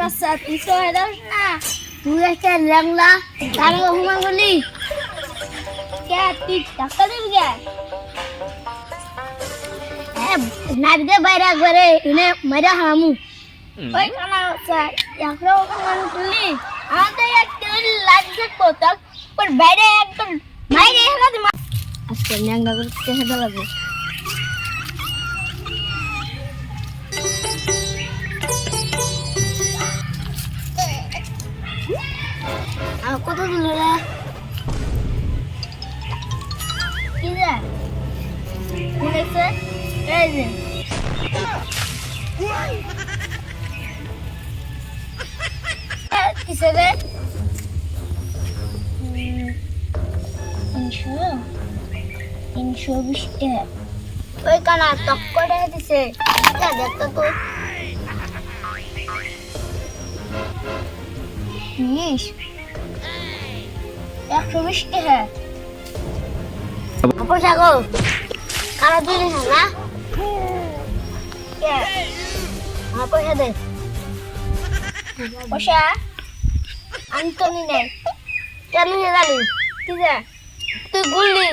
রাস্তা তুই তো হেদাস না তুই একটা ল্যাংলা তার হুমান বলি কে তুই টাকা দিবি কে নাবিদে বাইরে করে এনে মারা হামু ওই কানা স্যার একলো কানা তুলি আমাদের একটা লাগছে কোথাও পর বাইরে একদম মাইরে হেলা দি আজকে ল্যাংলা করতে হেদা লাগে কত দিল রে কি রে দেখছে এই যে কিসে রে 320 টাকা ওই কানা টক করে দিছে দেখতো তো 120 টাকা পয়সা গো কারা দিলি না কে পয়সা দে পয়সা আন্তনি নেই কেন জানি তুই গুলি